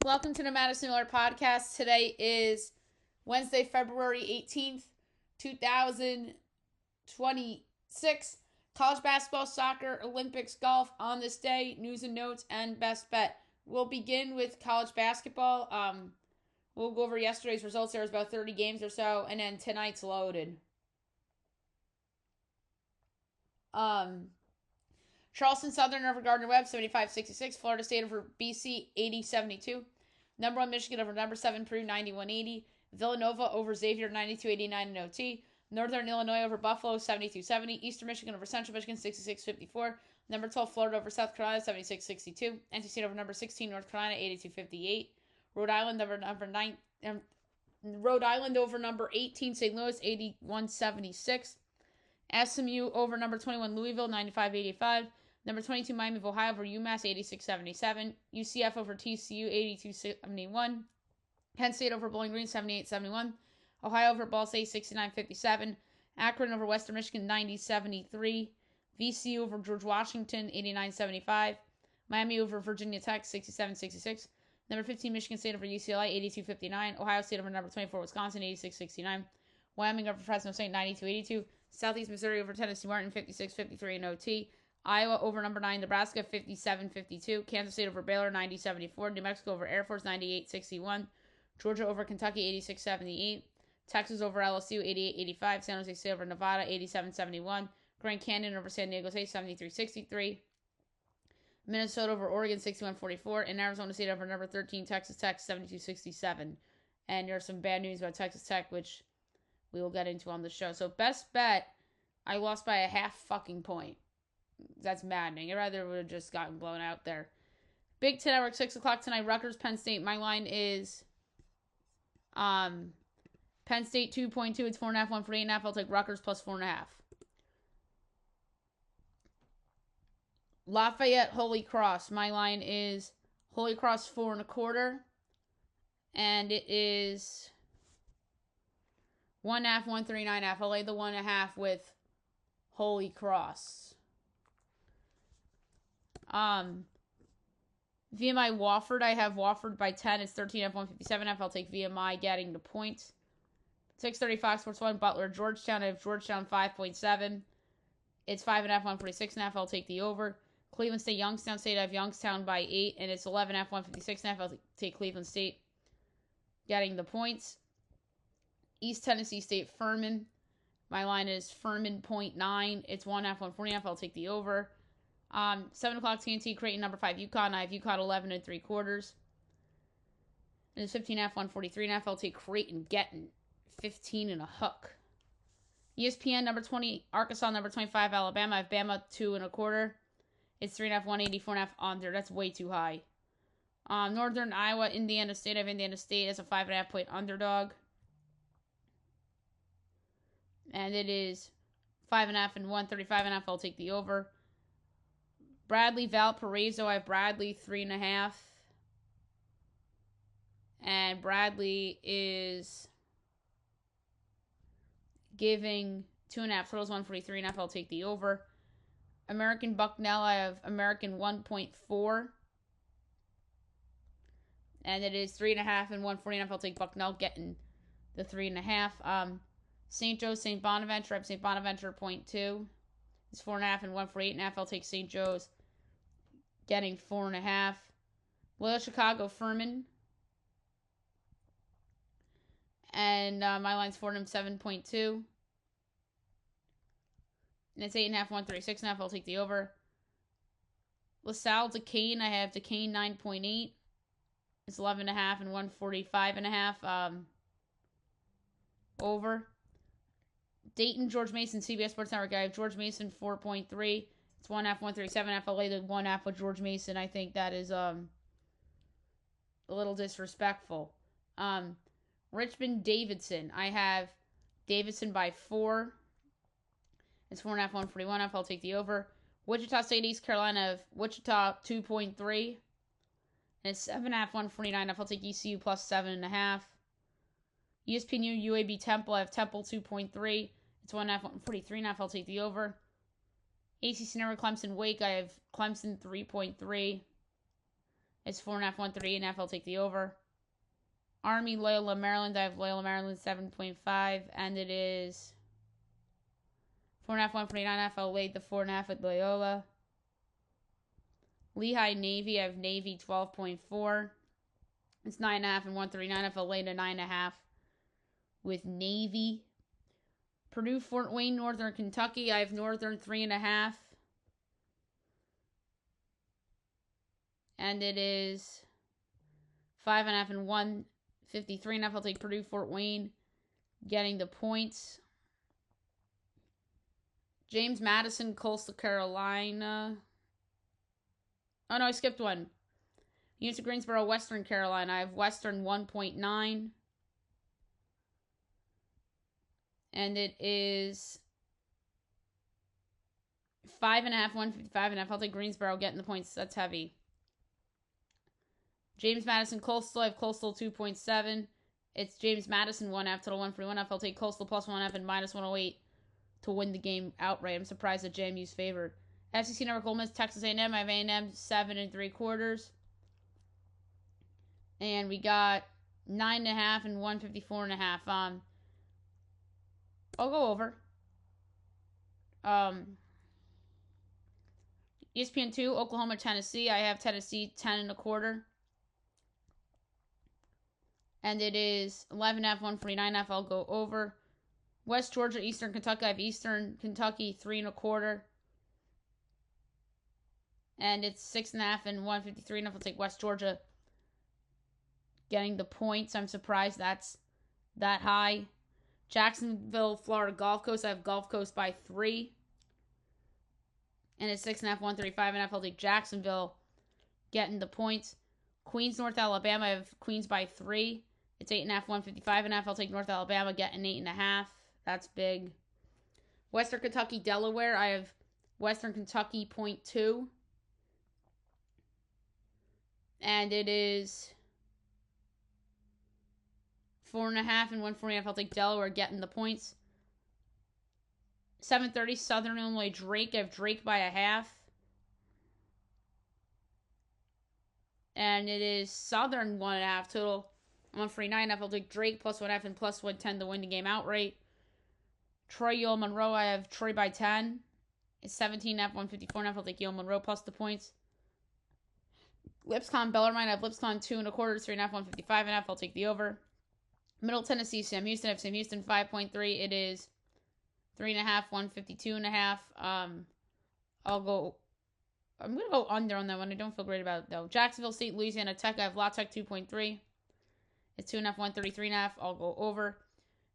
Welcome to the Madison Miller Podcast. Today is Wednesday, February 18th, 2026. College basketball, soccer, Olympics, golf on this day, news and notes, and best bet. We'll begin with college basketball. We'll go over yesterday's results. There was about 30 games or so, and then tonight's loaded. Charleston Southern over Gardner Webb, 75-66. Florida State over BC, 80-72. Number 1 Michigan over number 7 Purdue, 91-80. Villanova over Xavier, 92-89 in OT. Northern Illinois over Buffalo, 72-70. Eastern Michigan over Central Michigan, 66-54. Number 12 Florida over South Carolina, 76-62. NC State over number 16 North Carolina, 82-58. Rhode Island over number 18 St. Louis, 81-76. SMU over number 21 Louisville, 95-85. Number 22 Miami of Ohio over UMass, 86-77. UCF over TCU, 82-71. Penn State over Bowling Green, 78-71. Ohio over Ball State, 69-57. Akron over Western Michigan, 90-73. VCU over George Washington, 89-75. Miami over Virginia Tech, 67-66. Number 15 Michigan State over UCLA, 82-59. Ohio State over number 24 Wisconsin, 86-69. Wyoming over Fresno State, 92-82. Southeast Missouri over Tennessee Martin, 56-53 in OT. Iowa over number 9 Nebraska, 57-52. Kansas State over Baylor, 90-74. New Mexico over Air Force, 98-61. Georgia over Kentucky, 86-78. Texas over LSU, 88-85. San Jose State over Nevada, 87-71. Grand Canyon over San Diego State, 73-63. Minnesota over Oregon, 61-44. And Arizona State over number 13 Texas Tech, 72-67. And there's some bad news about Texas Tech, which we will get into on the show. So best bet, I lost by a half fucking point. That's maddening. I rather would have just gotten blown out there. Big Ten Network, 6 o'clock tonight. Rutgers, Penn State. My line is Penn State 2.2. It's 4.5, 148.5. I'll take Rutgers plus 4.5. Lafayette, Holy Cross. My line is Holy Cross 4.25. And it is 1.5, 139.5. I'll lay the 1.5 with Holy Cross. VMI Wofford. I have Wofford by 10. It's 13.5, 157.5. I'll take VMI getting the points. 6:30 Fox Sports 1. Butler, Georgetown. I have Georgetown 5.7. It's 5.5, 146.5. I'll take the over. Cleveland State, Youngstown State. I have Youngstown by 8. And it's 11.5, 156.5. I'll take Cleveland State getting the points. East Tennessee State, Furman. My line is Furman 0.9. It's 1.5, 140.5. I'll take the over. 7 o'clock TNT, Creighton, number 5 UConn. I have UConn 11.75. And it's 15.5, 143.5. I'll take Creighton getting 15 and a hook. ESPN, number 20, Arkansas, number 25, Alabama. I have Bama 2.25. It's 3.5, 184.5 under. That's way too high. Northern Iowa, Indiana State. I have Indiana State as a 5.5 point underdog. And it is 5.5 and 135.5. I'll take the over. Bradley, Valparaiso. I have Bradley 3.5. And Bradley is giving 2.5. Totals 143.5. I'll take the over. American Bucknell. I have American 1.4. And it is 3.5 and 140.5. I'll take Bucknell getting the 3.5. St. Joe's, St. Bonaventure. I have St. Bonaventure 0.2. It's 4.5 and 148.5. I'll take St. Joe's getting 4.5. Loyola Chicago, Furman. And my line's 4.7.2. And it's 8.5, 136.5. I'll take the over. LaSalle, Duquesne. I have Duquesne 9.8. It's 11.5 and 145.5. Over. Dayton, George Mason, CBS Sports Network. I have George Mason 4.3. It's 1.5, 137.5. I'll lay the 1.5 with George Mason. I think that is a little disrespectful. Richmond, Davidson. I have Davidson by 4. It's 4.5, 141.5. I'll take the over. Wichita State, East Carolina of Wichita 2.3. And it's 7.5, 149.5. I'll take ECU plus 7.5. ESPN UAB Temple. I have Temple 2.3. It's 1.5, 143.5. I'll take the over. ACC Network Clemson Wake. I have Clemson 3.3. It's 4.5, 138.5. I'll take the over. Army, Loyola, Maryland. I have Loyola, Maryland 7.5, and it is 4.5, 149.5. I'll lay the 4.5 with Loyola. Lehigh, Navy. I have Navy 12.4. It's 9.5 and 139.5. I'll lay the 9.5 with Navy. Purdue, Fort Wayne, Northern Kentucky. I have Northern 3.5. And it is 5.5 and 153.5. I'll take Purdue, Fort Wayne, getting the points. James Madison, Coastal Carolina. Oh, no, I skipped one. University of Greensboro, Western Carolina. I have Western 1.9. And it is 5.5, 155.5. I'll take Greensboro getting the points. That's heavy. James Madison, Coastal. I have Coastal 2.7. It's James Madison 1.5 total 141.5. I'll take Coastal plus 1.5 and minus 108 to win the game outright. I'm surprised that JMU's favored. SEC Network, Ole Miss, Texas A&M. I have A&M 7 3/4. And we got 9.5 and 154.5. I'll go over. ESPN 2, Oklahoma, Tennessee. I have Tennessee 10 1/4. And it is 11.5, 149.5. I'll go over. West Georgia, Eastern Kentucky. I have Eastern Kentucky 3 1/4. And it's 6.5 and 153.5. I'll take West Georgia getting the points. I'm surprised that's that high. Jacksonville, Florida, Gulf Coast. I have Gulf Coast by 3. And it's 6.5, 135.5. I'll take Jacksonville getting the points. Queens, North Alabama. I have Queens by 3. It's 8.5, 155.5. I'll take North Alabama getting 8.5. That's big. Western Kentucky, Delaware. I have Western Kentucky 0.2. And it is 4.5 and 140.5. I'll take Delaware getting the points. 7:30, Southern Illinois, Drake. I have Drake by 1/2. And it is Southern 1.5 total 149.5. I'll take Drake plus 1.5 and plus 110 to win the game outright. Troy, Yale, Monroe. I have Troy by 10. It's 17.5, 154.5. I'll take Yale, Monroe plus the points. Lipscomb, Bellarmine. I have Lipscomb 2 1/4, 3.5, 155.5. I'll take the over. Middle Tennessee, Sam Houston. I have Sam Houston 5.3. It is 3.5, 152.5. I'm gonna go under on that one. I don't feel great about it though. Jacksonville State, Louisiana Tech. I have La Tech 2.3. It's 2.5, 133.5. I'll go over.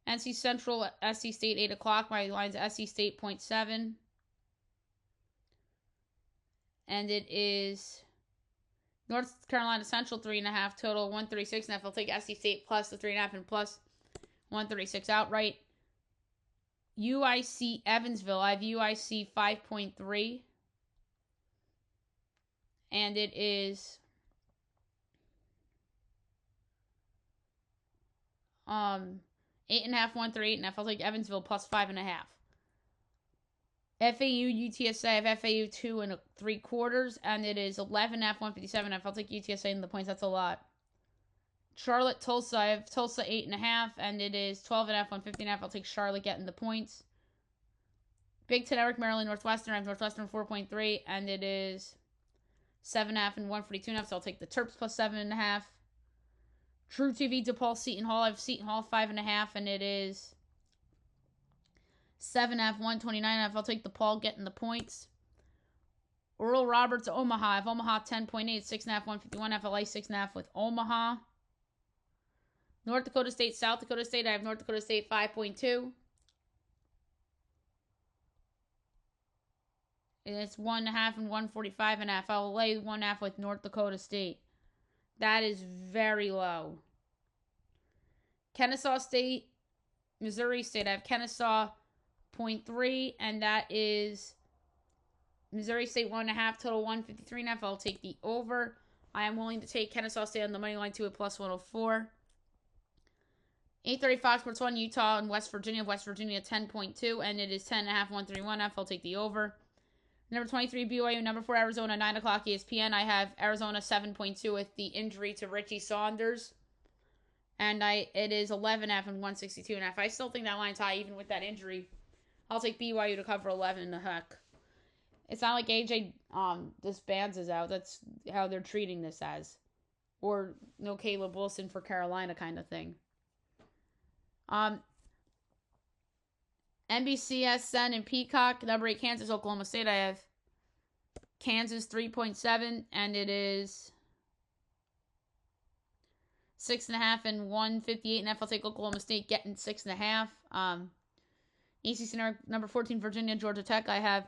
NC Central, SC State 8 o'clock. My line's SC State 0.7. And it is North Carolina Central 3.5 total 136.5. I'll take SC State plus the 3.5 and plus 136 outright. UIC Evansville. I have UIC 5.3. And it is 8.5, 138.5. I'll take Evansville plus 5.5. FAU UTSA. I have FAU 2 3/4, and it is 11.5, 157.5. I'll take UTSA in the points. That's a lot. Charlotte Tulsa. I have Tulsa 8.5, and it is 12.5, 150.5. I'll take Charlotte getting the points. Big Ten Network, Maryland Northwestern. I have Northwestern 4.3, and it is 7.5 and 142.5. So I'll take the Terps plus 7.5. True TV, DePaul, Seton Hall. I have Seton Hall 5.5, and it is 7.5, 129.5. I'll take DePaul getting the points. Oral Roberts, Omaha. I have Omaha 10.8, 6.5, 151.5. I like 6.5 with Omaha. North Dakota State, South Dakota State. I have North Dakota State 5.2. It's 1.5 and 145.5. I'll lay 1.5 with North Dakota State. That is very low. Kennesaw State, Missouri State. I have Kennesaw 0.3, and that is Missouri State 1.5 total 153.5. I'll take the over. I am willing to take Kennesaw State on the money line too at plus 104. 8:30 Fox Sports 1, Utah and West Virginia. West Virginia 10.2, and it is 10.5, 131.5. I'll take the over. Number 23, BYU. Number 4, Arizona, 9 o'clock ESPN. I have Arizona 7.2 with the injury to Richie Saunders. And it is 11.5 and 162.5. I still think that line's high even with that injury. I'll take BYU to cover 11 in the heck. It's not like AJ disbands is out. That's how they're treating this as. Or no Caleb Wilson for Carolina kind of thing. NBCSN and Peacock. Number 8, Kansas, Oklahoma State. I have Kansas 3.7. And it is 6.5 and 158.5. I'll take Oklahoma State getting 6.5. ACC number 14, Virginia, Georgia Tech. I have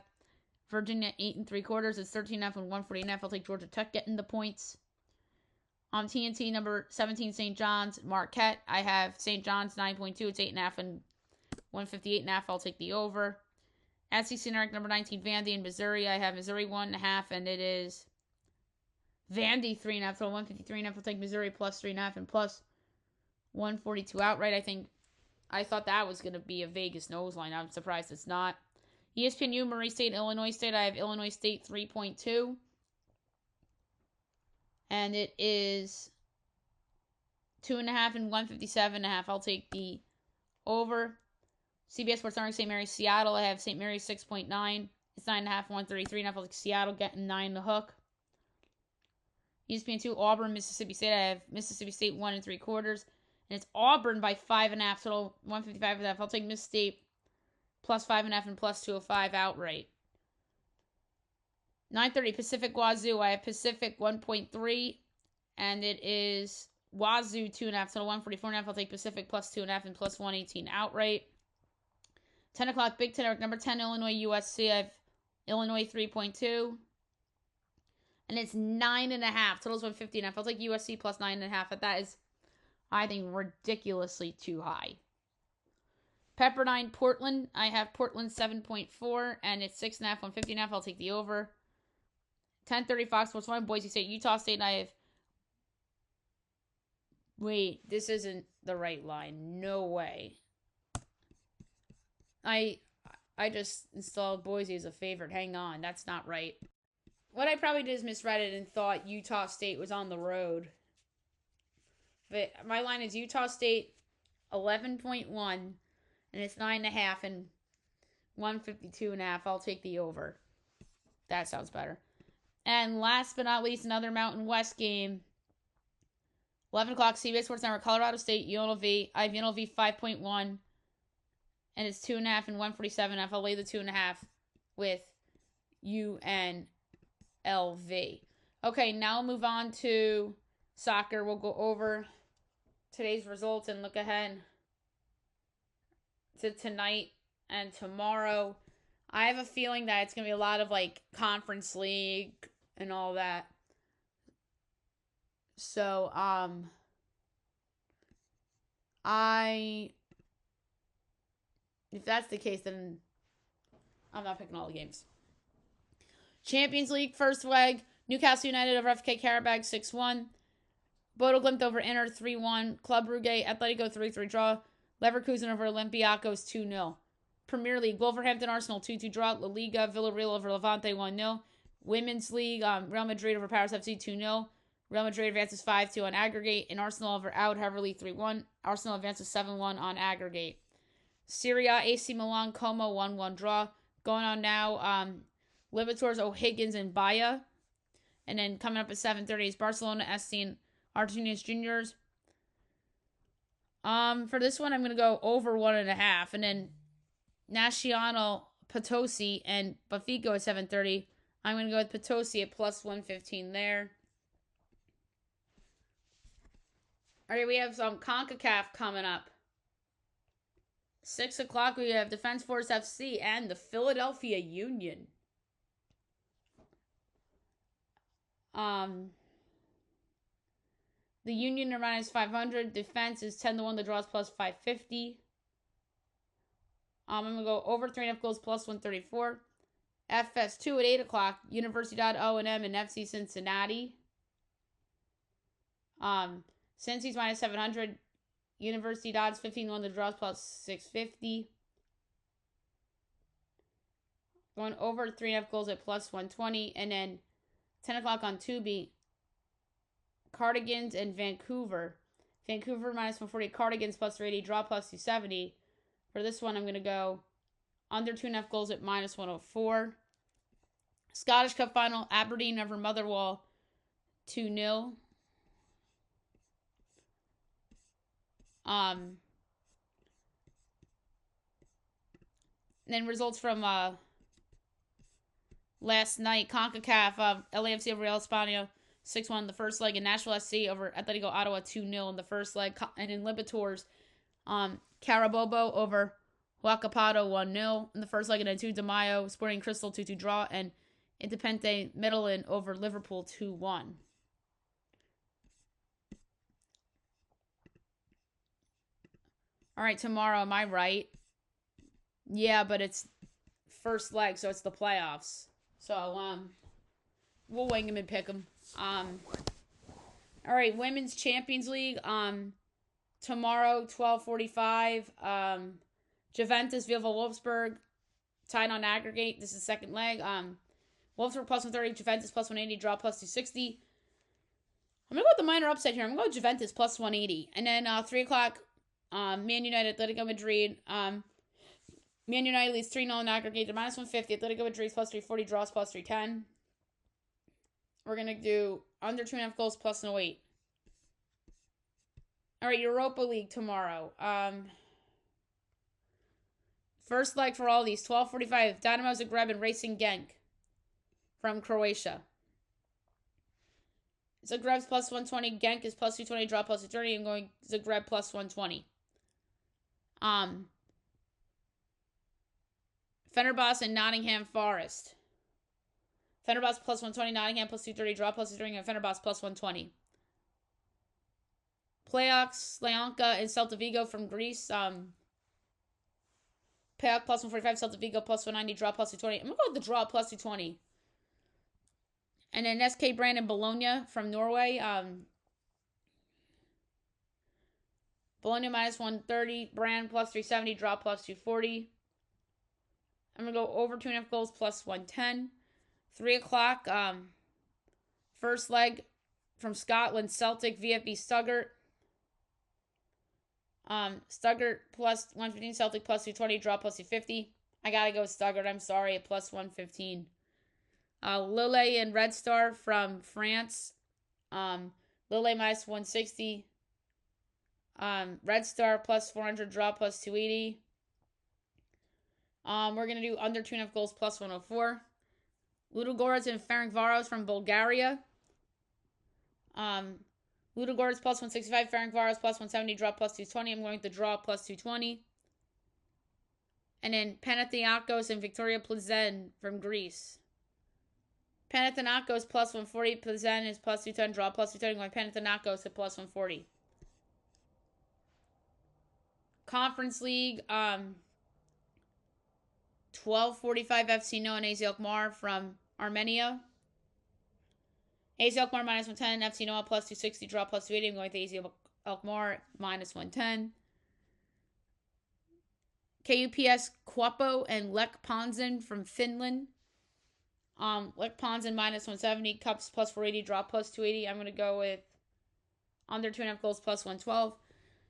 Virginia 8 3/4. It's 13.5 and 140.5. I'll take Georgia Tech getting the points. TNT number 17, St. John's, Marquette. I have St. John's 9.2. It's 8.5 and 158.5. I'll take the over. SEC number 19, Vandy in Missouri. I have Missouri 1.5, and it is Vandy 3.5. So 153.5. I'll take Missouri plus 3.5 and plus 142 outright. I thought that was going to be a Vegas nose line. I'm surprised it's not. ESPNU, Murray State, Illinois State. I have Illinois State 3.2. And it is 2.5 and 157.5. I'll take the over. CBS Sports Network, St. Mary's, Seattle. I have St. Mary's 6.9. It's 9.5, 133.5. I'll take Seattle getting 9 the hook. ESPN2, Auburn, Mississippi State. I have Mississippi State 1 3/4. And it's Auburn by 5.5, total 155.5. I'll take Miss State plus 5.5 and plus 205 outright. 9:30 Pacific Wazoo. I have Pacific 1.3, and it is Wazoo 2.5, total 144.5. I'll take Pacific plus 2.5 and plus 118 outright. 10 o'clock Big Ten, number 10 Illinois USC. I have Illinois 3.2, and it's 9.5. Total's 150.5. I'll take USC plus 9.5. But that is, I think, ridiculously too high. Pepperdine, Portland. I have Portland 7.4, and it's 6.5, 150.5. I'll take the over. 10:30 Fox Sports 1, Boise State, Utah State. I have... Wait, this isn't the right line. No way. I just installed Boise as a favorite. Hang on, that's not right. What I probably did is misread it and thought Utah State was on the road. But my line is Utah State 11.1, and it's 9.5 and 152.5. I'll take the over. That sounds better. And last but not least, another Mountain West game. 11 o'clock, CBS Sports Network, Colorado State, UNLV. I have UNLV 5.1, and it's 2.5 and 147.5. I'll lay the 2.5 with UNLV. Okay, now we'll move on to soccer. We'll go over today's results and look ahead to tonight and tomorrow. I have a feeling that it's going to be a lot of like Conference League and all that. So, if that's the case, then I'm not picking all the games. Champions League, first leg, Newcastle United over FK Karabag 6-1. Bodo Glimt over Inter 3-1. Club Brugge, Atletico 3-3 draw. Leverkusen over Olympiacos 2-0. Premier League, Wolverhampton Arsenal 2-2 draw. La Liga, Villarreal over Levante 1-0. Women's League, Real Madrid over Paris FC 2-0. Real Madrid advances 5-2 on aggregate. And Arsenal over Out Heverly 3-1. Arsenal advances 7-1 on aggregate. Serie A, AC Milan, Como 1-1 draw. Going on now, Libertadores, O'Higgins, and Bahia. And then coming up at 7:30 is Barcelona, SC, and Argentinos Juniors. For this one, I'm going to go over 1.5. And then Nacional, Potosi, and Benfica at 7:30. I'm going to go with Potosi at plus 115 there. All right, we have some CONCACAF coming up. 6 o'clock, we have Defense Force FC and the Philadelphia Union. The Union are minus 500. Defense is 10-1. The draws plus 550. I'm going to go over 3.5 goals plus 134. FS2 at 8 o'clock. Universidad O&M and FC Cincinnati. Cincy's minus 700. Universidad's 15-1. The draws plus 650. Going over 3.5 goals at plus 120. And then 10 o'clock on Tubi, Cardigans and Vancouver. Vancouver minus 140. Cardigans plus 380. Draw plus 270. For this one, I'm going to go under 2.5 goals at minus 104. Scottish Cup final, Aberdeen over Motherwell 2-0. Then results from last night, CONCACAF, LAFC over Real España 6-1 in the first leg, and Nashville SC over Atletico Ottawa 2-0 in the first leg. And in Libertadores, Carabobo over Huachipato 1-0 in the first leg, and then 2 de Mayo, Sporting Cristal 2-2 draw, and Independiente Medellin over Liverpool 2-1. All right, tomorrow, am I right? Yeah, but it's first leg, so it's the playoffs. So, we'll wing them and pick them. All right, Women's Champions League. Tomorrow, 12:45. Juventus, Viva Wolfsburg, tied on aggregate. This is the second leg. Wolfsburg plus 130, Juventus plus 180, draw plus 260. I'm going to go with the minor upset here. I'm going to go Juventus plus 180. And then 3 o'clock, Man United, Atletico Madrid. Man United leads 3-0 in aggregate. They're minus 150. Atletico Madrid plus 340, draws plus 310. We're going to do under 2.5 goals plus no 8. All right, Europa League tomorrow. First leg for all these, 12:45. Dynamo Zagreb and Racing Genk from Croatia. Zagreb's plus 120. Genk is plus 220. Draw plus 230. I'm going Zagreb plus 120. Fenerbahce and Nottingham Forest. Fenerbahce plus 120. Nottingham plus 230. Draw plus 230. And Fenerbahce plus 120. Playoffs, Slavia and Celta Vigo from Greece. Paok plus 145, Celta Vigo plus 190, draw plus 220. I'm going to go with the draw plus 220. And then SK Brand and Bologna from Norway. Bologna minus 130, Brand plus 370, draw plus 240. I'm going to go over 2.5 goals plus 110. 3 o'clock, first leg from Scotland, Celtic, VFB Stuttgart. Stuttgart plus 115, Celtic plus 220, draw plus 250. I gotta go Stuttgart, I'm sorry, at plus 115. Lille and Red Star from France. Lille minus 160. Red Star plus 400, draw plus 280. We're gonna do under 2.5 goals plus 104. Ludogorets and Ferencvaros from Bulgaria. Ludogorets plus 165, Ferencvaros plus 170, draw plus 220. I'm going to draw plus 220. And then Panathinaikos and Victoria Plzen from Greece. Panathinaikos plus 140, Plzen is plus 210, draw plus 210. I'm going Panathinaikos at plus 140. Conference League, 12:45 FC No and AZ Alkmaar from Armenia. AZ Alkmaar minus 110, FC Noah plus 260, draw plus 280. I'm going with AZ Alkmaar minus 110. KUPS Kuopio and Lech Ponzin from Finland. Lech Ponzin minus 170, Cups plus 480, draw plus 280. I'm going to go with under 2.5 goals plus 112.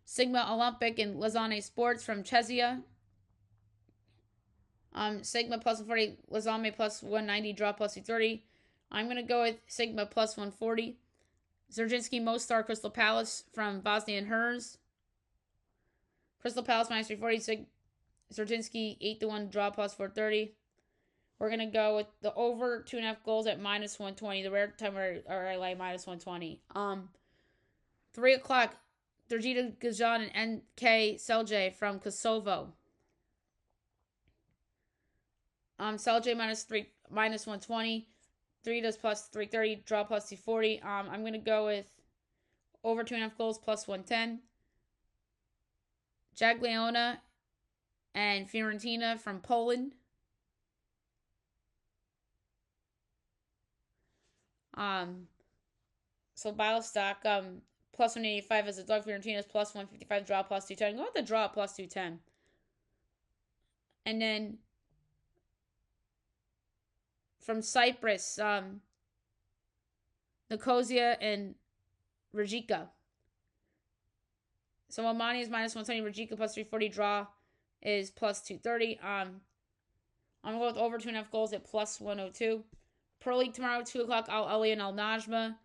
Sigma Olympic and Lausanne Sports from Czechia. Sigma plus 140, Lausanne plus 190, draw plus 230. I'm going to go with Sigma plus 140. Zerzinski Mostar Crystal Palace from Bosnia and Herz. Crystal Palace minus 340. Zerzinski 8-1, draw plus 430. We're going to go with the over 2.5 goals at minus 120. The rare time where I lay minus 120. 3 o'clock, Dragita Gajan and NK Selje from Kosovo. Selje minus 120. 3 does plus 330, draw plus 240. I'm going to go with over 2.5 goals plus 110. Jagiellona and Fiorentina from Poland. So Bialystok, plus 185 as a dog. Fiorentina's plus 155, draw plus 210. Go with the draw plus 210. And then from Cyprus, Nicosia and Rijeka. So Almani is minus 120, Rijeka plus 340, draw is plus 230. I'm going to go with over 2.5 goals at plus 102. Pro League tomorrow, 2 o'clock, Al Ali and Al Najma.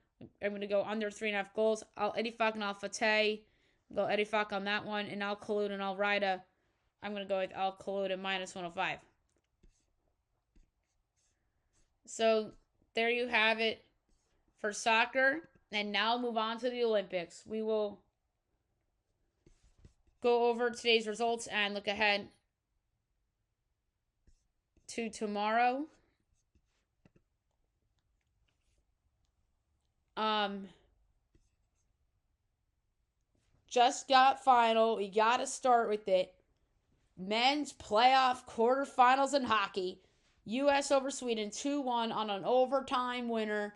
I'm going to go under 3.5 goals. Al Edifak and Al Fateh. Go Edifak on that one. And Al Khalud and Al Raida. I'm going to go with Al Khalud at minus 105. So there you have it for soccer. And now move on to the Olympics. We will go over today's results and look ahead to tomorrow. Just got final. We got to start with it. Men's playoff quarterfinals in hockey. U.S. over Sweden 2-1 on an overtime winner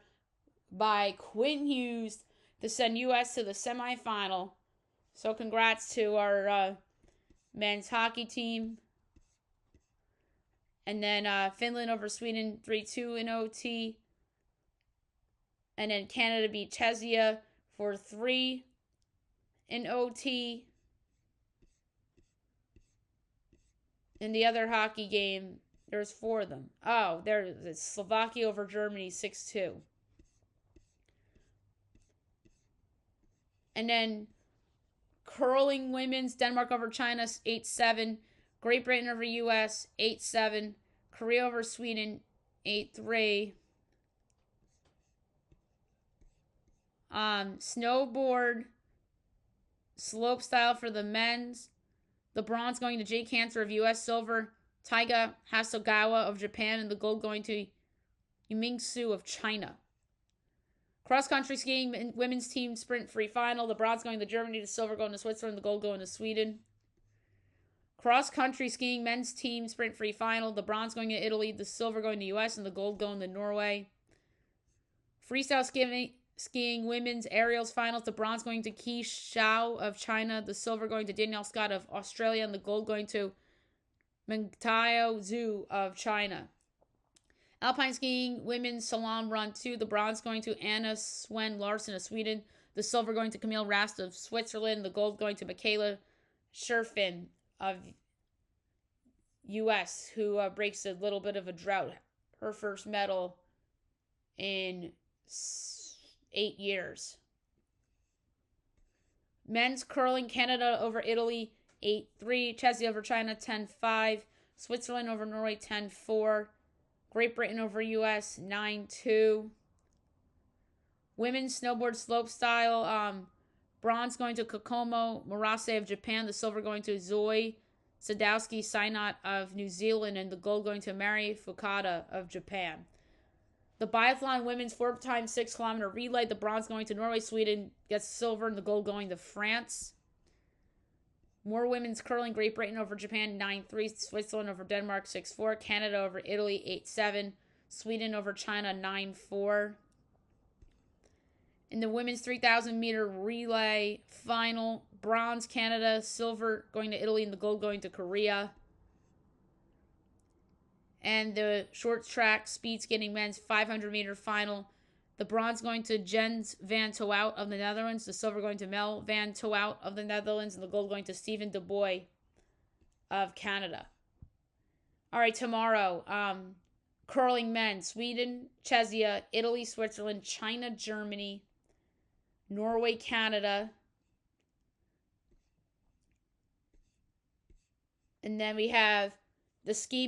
by Quinn Hughes to send U.S. to the semifinal. So congrats to our men's hockey team. And then Finland over Sweden 3-2 in OT. And then Canada beat Czechia 4-3 in OT. In the other hockey game, there's 4 of them. Oh, there's Slovakia over Germany 6-2. And then curling women's, Denmark over China 8-7. Great Britain over US 8-7. Korea over Sweden 8-3. Snowboard slope style for the men's. The bronze going to Jake Cantor of US, silver Taiga Hasegawa of Japan, and the gold going to Yiming Su of China. Cross-country skiing women's team sprint free final. The bronze going to Germany, the silver going to Switzerland, the gold going to Sweden. Cross-country skiing men's team sprint free final. The bronze going to Italy, the silver going to US, and the gold going to Norway. Freestyle skiing women's aerials finals. The bronze going to Qi Xiao of China, the silver going to Danielle Scott of Australia, and the gold going to Mengtao Zhu of China. Alpine skiing women's slalom run 2. The bronze going to Anna Swen Larsen of Sweden, the silver going to Camille Rast of Switzerland, the gold going to Michaela Scherfin of US, who breaks a little bit of a drought. Her first medal in 8 years. Men's curling, Canada over Italy 8-3. Czechia over China 10-5. Switzerland over Norway 10-4. Great Britain over US 9-2. Women's snowboard slopestyle, bronze going to Kokomo Murase of Japan, the silver going to Zoe Sadowski Synot of New Zealand, and the gold going to Mary Fukada of Japan. The biathlon women's 4x6 kilometer relay, the bronze going to Norway, Sweden gets silver, and the gold going to France. More women's curling, Great Britain over Japan 9-3, Switzerland over Denmark 6-4, Canada over Italy 8-7, Sweden over China 9-4. In the women's 3,000 meter relay final, bronze Canada, silver going to Italy, and the gold going to Korea. And the short track speed skating men's 500 meter final, the bronze going to Jens van Tohout of the Netherlands, the silver going to Mel van Tohout of the Netherlands, and the gold going to Stephen De Boy of Canada. All right, tomorrow, curling men, Sweden, Czechia, Italy, Switzerland, China, Germany, Norway, Canada. And then we have the ski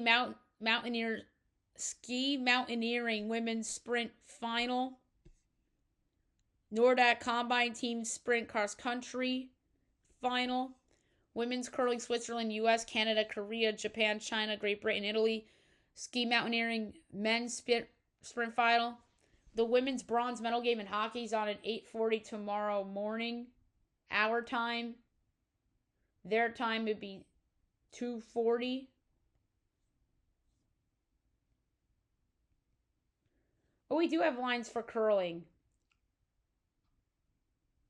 mountaineering women's sprint final. Nordic combine team sprint cross country final. Women's curling, Switzerland, US, Canada, Korea, Japan, China, Great Britain, Italy. Ski mountaineering men's sprint final. The women's bronze medal game in hockey is on at 8:40 tomorrow morning. Our time. Their time would be 2:40. Oh, we do have lines for curling.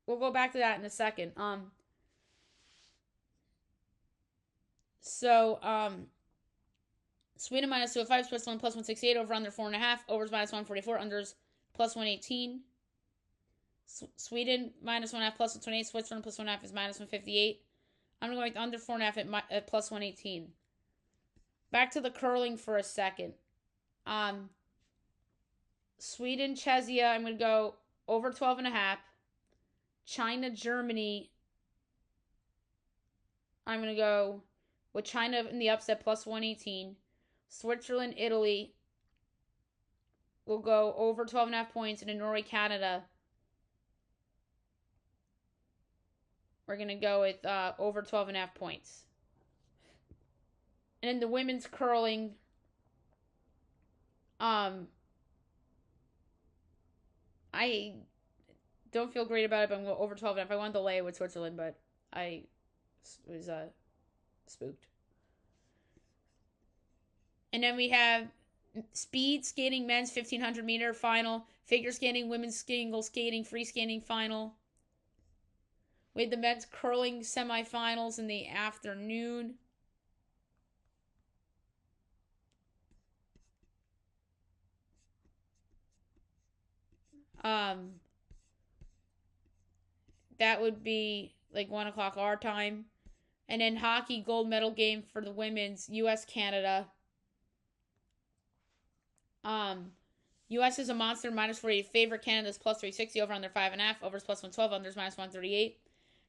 We'll go back to that in a second. Sweden minus 205, Switzerland plus 168, over under 4.5, overs minus 144, unders plus 118. Sweden minus 1.5 plus 128, Switzerland plus 1.5 is minus 158. I'm going to go with under 4.5 at plus 118. Back to the curling for a second. Sweden, Czechia, I'm going to go over 12.5. China, Germany, I'm going to go with China in the upset plus 118. Switzerland, Italy, will go over 12.5 points. And in Norway, Canada, we're going to go with over 12.5 points. And in the women's curling, I don't feel great about it, but I'm going to go over 12.5. I wanted to lay it with Switzerland, but I was spooked. And then we have speed skating men's 1500 meter final, figure skating, women's single skating, free skating final. We had the men's curling semifinals in the afternoon. That would be like 1 o'clock our time. And then hockey gold medal game for the women's, U.S. Canada. U.S. is a monster, minus 48 favorite. Canada's plus 360, over under 5.5, overs plus 112, unders minus 138.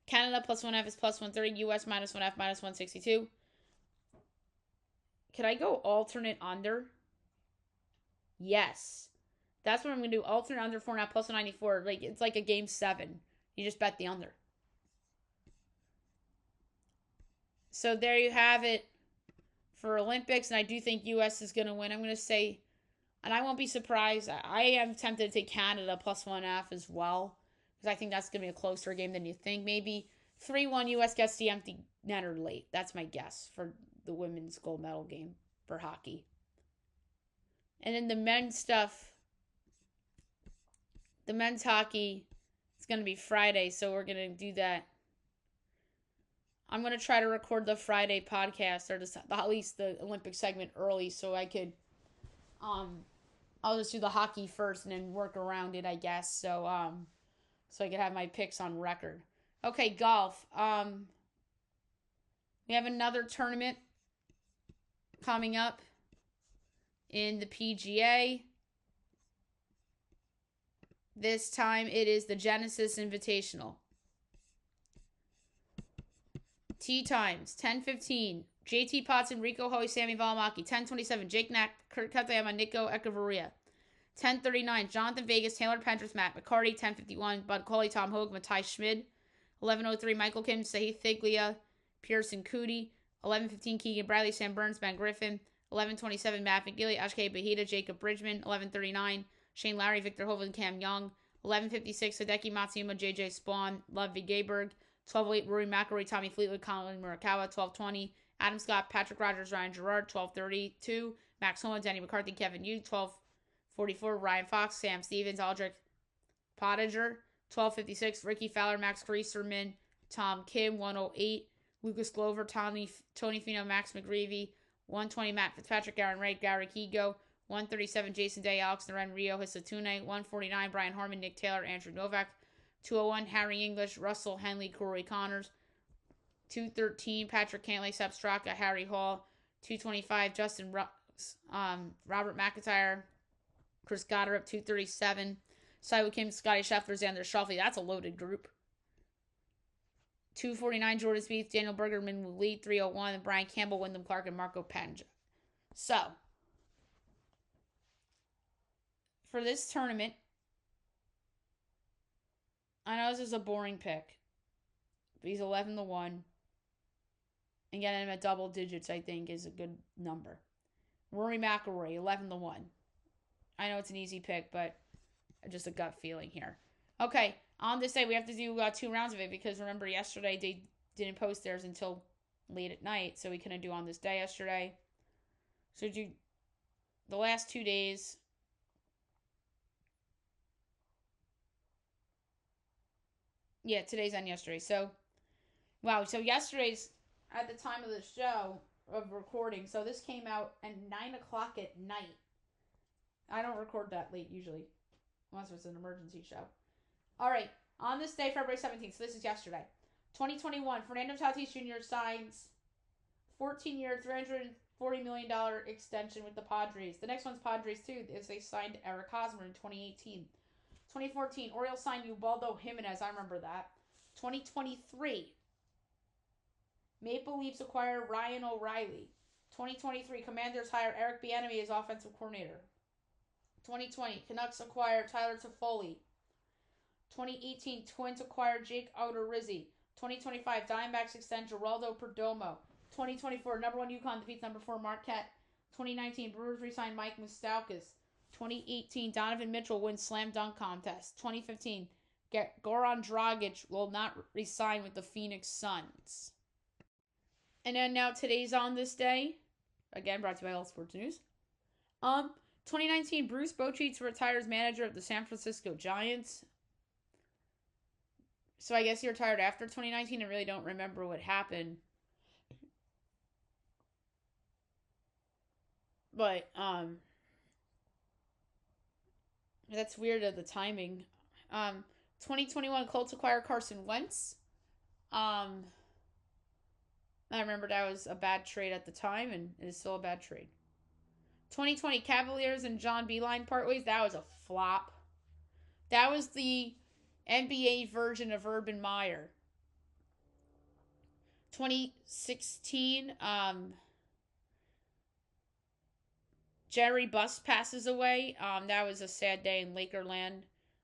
Canada plus 1.5 is plus 130. U.S. minus 1.5 minus 162. Could I go alternate under? Yes. That's what I'm going to do. Alternate under 4.5 plus 194. Like, it's like a game 7. You just bet the under. So there you have it for Olympics. And I do think U.S. is going to win. I'm going to say, and I won't be surprised, I am tempted to take Canada plus 1.5 as well, because I think that's going to be a closer game than you think. Maybe 3-1 U.S. gets the empty netter late. That's my guess for the women's gold medal game for hockey. And then the men's stuff, the men's hockey, it's going to be Friday, so we're going to do that. I'm going to try to record the Friday podcast, or at least the Olympic segment early, so I could, I'll just do the hockey first and then work around it, I guess, so I could have my picks on record. Okay, golf. We have another tournament coming up in the PGA. This time it is the Genesis Invitational. Tee times 10:15. JT Potson, Rico Hoy, Sammy Valimaki. 10:27. Jake Knack, Kurt Katayama, Nico Echevarria. 10:39. Jonathan Vegas, Taylor Pendrith, Matt McCarty. 10:51. Bud Cauley, Tom Hogue, Matthias Schmid. 11:03. Michael Kim, Sahith Thiglia, Pearson Cootie. 11:15. Keegan Bradley, Sam Burns, Ben Griffin. 11:27. Matt McGilly, Ashkay Bahita, Jacob Bridgman. 11:39. Shane Lowry, Victor Hovland, Cam Young. 11:56. Hideki Matsuyama, JJ Spawn, Ludwig Gayberg. 12:08. Rory McIlroy, Tommy Fleetwood, Colin Morikawa. 12:20. Adam Scott, Patrick Rogers, Ryan Gerard. 12:32. Max Homa, Danny McCarthy, Kevin Yu. 12:44. Ryan Fox, Sam Stevens, Aldrich Pottinger. 12:56. Ricky Fowler, Max Grieserman, Tom Kim. 1:08. Lucas Glover, Tony Finau, Max McGreevy. 1:20. Matt Fitzpatrick, Aaron Wright, Gary Kigo. 1:37. Jason Day, Alex Noren, Rio Hisatune. 1:49. Brian Harman, Nick Taylor, Andrew Novak. 2:01. Harry English, Russell Henley, Corey Connors. 2:13. Patrick Cantlay, Sepp Straka, Harry Hall. 2:25. Justin Robert McIntyre, Chris Goddard. 2:37. Siwoo Kim, Scotty Scheffler, Xander Schauffele. That's a loaded group. 2:49. Jordan Spieth, Daniel Berger, Minwoo Lee. 3:01. Brian Campbell, Wyndham Clark, and Marco Panja. So, for this tournament, I know this is a boring pick, but he's 11-1. And getting him at double digits, I think, is a good number. Rory McIlroy, 11-1. I know it's an easy pick, but just a gut feeling here. Okay, on this day, we have to do 2 rounds of it, because remember, yesterday they didn't post theirs until late at night, so we couldn't do on this day yesterday. So do the last 2 days. Yeah, today's and yesterday. So, wow. So yesterday's, at the time of the show, of recording. So this came out at 9 o'clock at night. I don't record that late usually, unless it's an emergency show. All right, on this day, February 17th, so this is yesterday, 2021, Fernando Tatis Jr. signs 14-year, $340 million extension with the Padres. The next one's Padres, too, as they signed Eric Hosmer in 2018. 2014, Orioles signed Ubaldo Jimenez. I remember that. 2023, Maple Leafs acquire Ryan O'Reilly. 2023, Commanders hire Eric Bieniemy as offensive coordinator. 2020, Canucks acquire Tyler Toffoli. 2018, Twins acquire Jake Odorizzi. 2025, Diamondbacks extend Geraldo Perdomo. 2024, number 1 UConn defeats number 4 Marquette. 2019, Brewers re-sign Mike Moustakas. 2018, Donovan Mitchell wins slam dunk contest. 2015, Goran Dragic will not re-sign with the Phoenix Suns. And then now today's on this day. Again, brought to you by All Sports News. 2019, Bruce Bochy retires manager of the San Francisco Giants. So I guess he retired after 2019. I really don't remember what happened. But, that's weird of the timing. 2021, Colts acquire Carson Wentz. I remember that was a bad trade at the time, and it is still a bad trade. 2020, Cavaliers and John Beilein part ways. That was a flop. That was the NBA version of Urban Meyer. 2016, Jerry Buss passes away. That was a sad day in Lakerland.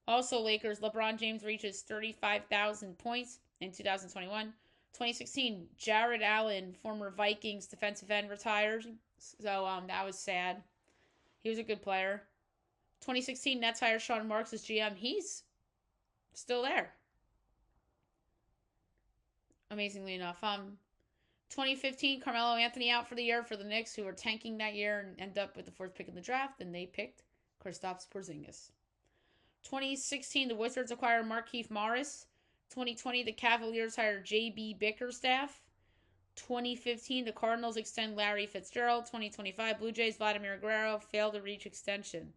Also, Lakers, LeBron James reaches 35,000 points in 2021. 2016, Jared Allen, former Vikings defensive end, retires. So that was sad. He was a good player. 2016, Nets hire Sean Marks as GM. He's still there. Amazingly enough. 2015, Carmelo Anthony out for the year for the Knicks, who were tanking that year and end up with the 4th pick in the draft, and they picked Kristaps Porzingis. 2016, the Wizards acquire Markieff Morris. 2020, the Cavaliers hire J.B. Bickerstaff. 2015, the Cardinals extend Larry Fitzgerald. 2025, Blue Jays Vladimir Guerrero failed to reach extension.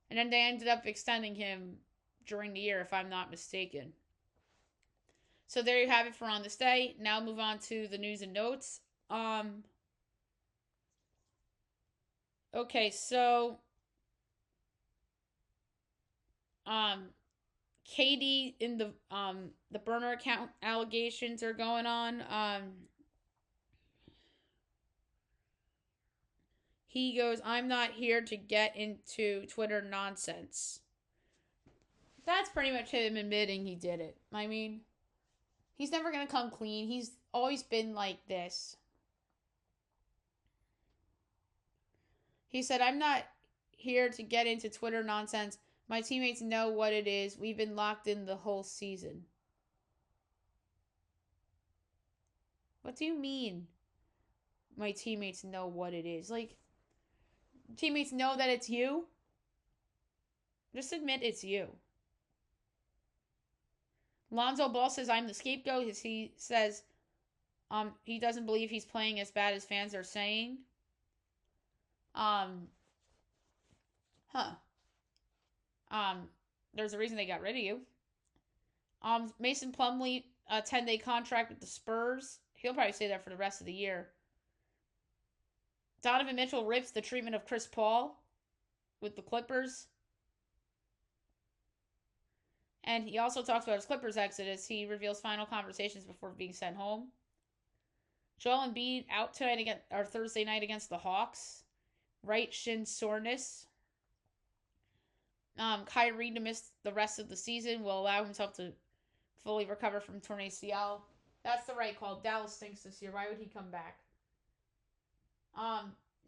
And then they ended up extending him during the year, if I'm not mistaken. So there you have it for on this day. Now move on to the news and notes. Okay, so Katie in the burner account allegations are going on. He goes, "I'm not here to get into Twitter nonsense." That's pretty much him admitting he did it. I mean, he's never going to come clean. He's always been like this. He said, "I'm not here to get into Twitter nonsense. My teammates know what it is. We've been locked in the whole season." What do you mean? My teammates know what it is. Like, teammates know that it's you? Just admit it's you. Lonzo Ball says, "I'm the scapegoat." He says he doesn't believe he's playing as bad as fans are saying. There's a reason they got rid of you. Mason Plumlee, a 10-day contract with the Spurs. He'll probably stay there for the rest of the year. Donovan Mitchell rips the treatment of Chris Paul with the Clippers. And he also talks about his Clippers exodus. He reveals final conversations before being sent home. Joel Embiid out tonight Thursday night against the Hawks. Right shin soreness. Kyrie to miss the rest of the season will allow himself to fully recover from torn ACL. That's the right call. Dallas stinks this year. Why would he come back?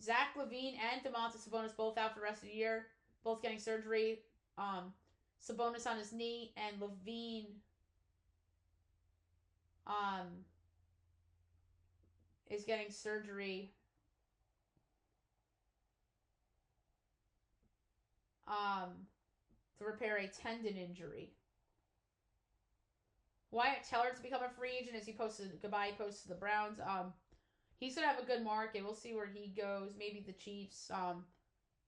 Zach LaVine and Domantas Sabonis both out for the rest of the year. Both getting surgery. Sabonis on his knee and LaVine is getting surgery to repair a tendon injury. Wyatt Teller to become a free agent as he posted a goodbye post to the Browns. He's gonna have a good market. We'll see where he goes. Maybe the Chiefs.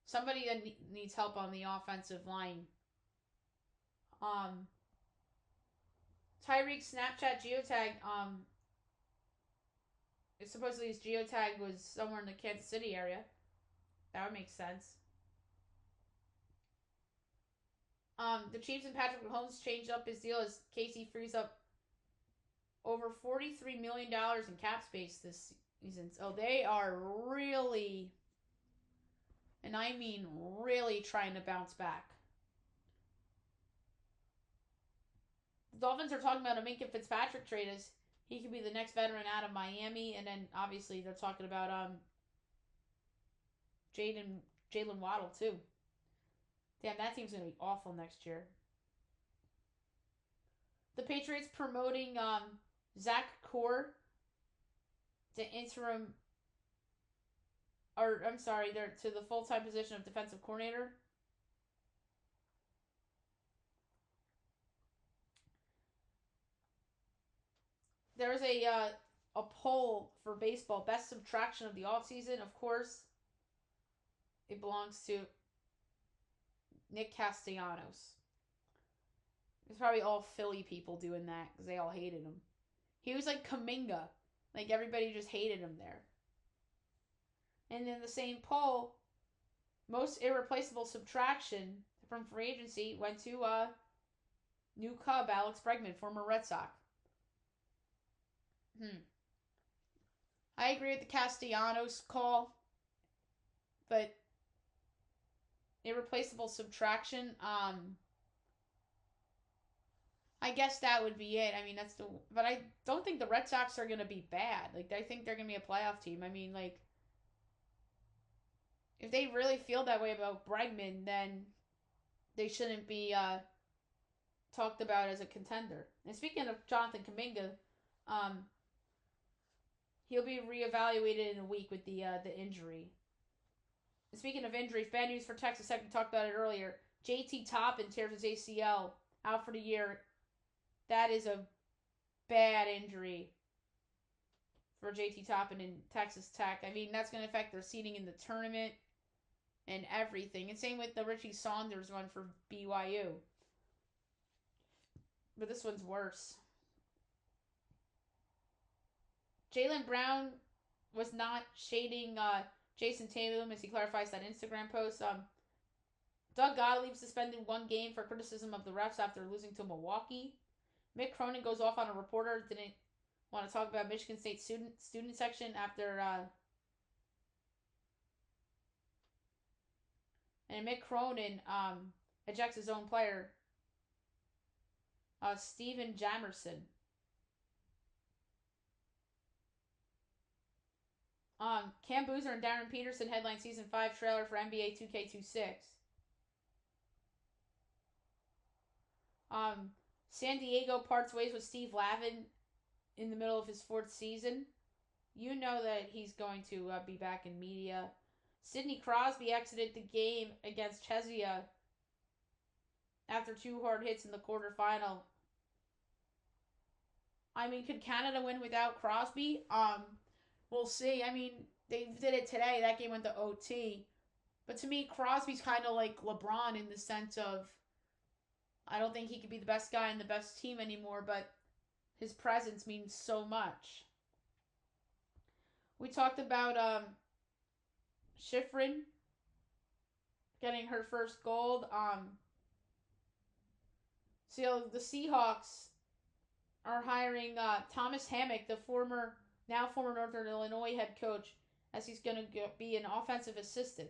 Somebody that needs help on the offensive line. Tyreek Snapchat geotag. Supposedly his geotag was somewhere in the Kansas City area. That would make sense. The Chiefs and Patrick Mahomes changed up his deal as Casey frees up over $43 million in cap space this season. So they are really, and I mean really, trying to bounce back. The Dolphins are talking about a Minka Fitzpatrick trade as he could be the next veteran out of Miami, and then obviously they're talking about Jalen Waddle too. Damn, that team's gonna be awful next year. The Patriots promoting Zach Core to interim, or I'm sorry, they're to the full-time position of defensive coordinator. There's a poll for baseball, best subtraction of the offseason. Of course, it belongs to Nick Castellanos. It's probably all Philly people doing that because they all hated him. He was like Kuminga. Like everybody just hated him there. And in the same poll, most irreplaceable subtraction from free agency went to new Cub Alex Bregman, former Red Sox. I agree with the Castellanos call, but irreplaceable subtraction, I guess that would be it. I mean, but I don't think the Red Sox are going to be bad. Like, I think they're going to be a playoff team. I mean, like, if they really feel that way about Bregman, then they shouldn't be talked about as a contender. And speaking of Jonathan Kuminga, he'll be reevaluated in a week with the injury. And speaking of injuries, bad news for Texas Tech. We talked about it earlier. JT Toppin tears his ACL, out for the year. That is a bad injury for JT Toppin in Texas Tech. I mean, that's going to affect their seeding in the tournament and everything. And same with the Richie Saunders one for BYU. But this one's worse. Jaylen Brown was not shading Jason Tatum as he clarifies that Instagram post. Doug Gottlieb suspended one game for criticism of the refs after losing to Milwaukee. Mick Cronin goes off on a reporter. Didn't want to talk about Michigan State student section after. And Mick Cronin ejects his own player, Steven Jamerson. Cam Boozer and Darren Peterson headline Season 5 trailer for NBA 2K26. San Diego parts ways with Steve Lavin in the middle of his 4th season. You know that he's going to be back in media. Sidney Crosby exited the game against Chesia after 2 hard hits in the quarterfinal. I mean, could Canada win without Crosby? We'll see. I mean, they did it today. That game went to OT. But to me, Crosby's kind of like LeBron in the sense of I don't think he could be the best guy in the best team anymore, but his presence means so much. We talked about Schifrin getting her first gold. So the Seahawks are hiring Thomas Hammock, the former Northern Illinois head coach, as he's going to be an offensive assistant.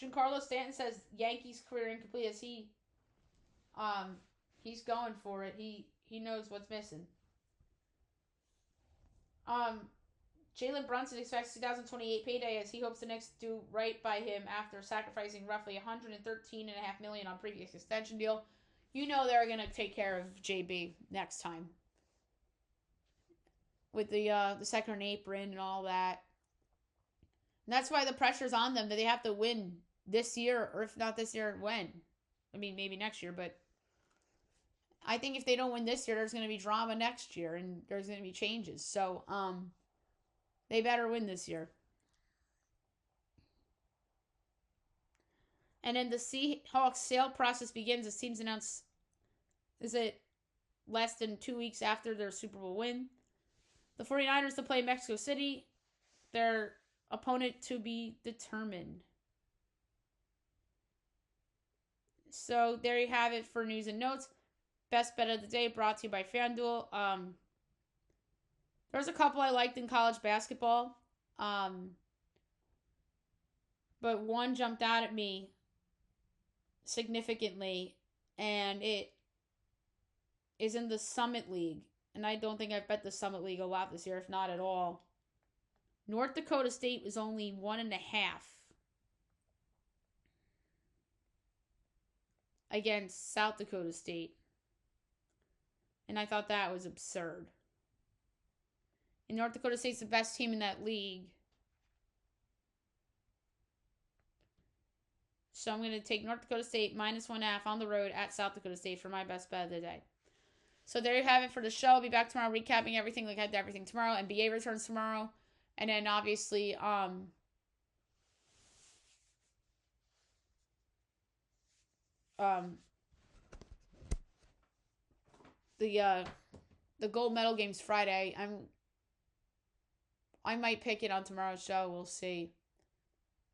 Giancarlo Stanton says Yankees career incomplete as he's going for it. He knows what's missing. Jalen Brunson expects 2028 payday as he hopes the Knicks do right by him after sacrificing roughly $113.5 million on previous extension deal. You know they're gonna take care of JB next time with the second apron and all that. And that's why the pressure's on them that they have to win this year, or if not this year, when? I mean, maybe next year, but I think if they don't win this year, there's going to be drama next year and there's going to be changes. So, they better win this year. And then the Seahawks sale process begins as teams announce, is it less than 2 weeks after their Super Bowl win? The 49ers to play Mexico City. Their opponent to be determined. So there you have it for news and notes. Best bet of the day brought to you by FanDuel. There's a couple I liked in college basketball. But one jumped out at me significantly, and it is in the Summit League. And I don't think I've bet the Summit League a lot this year, if not at all. North Dakota State was only 1.5 against South Dakota State. And I thought that was absurd. And North Dakota State's the best team in that league. So I'm going to take North Dakota State -1.5 on the road at South Dakota State for my best bet of the day. So there you have it for the show. I'll be back tomorrow recapping everything like I did everything tomorrow. NBA returns tomorrow. And then obviously the gold medal game's Friday. I might pick it on tomorrow's show. We'll see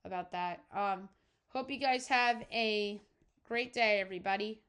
about that. Hope you guys have a great day, everybody.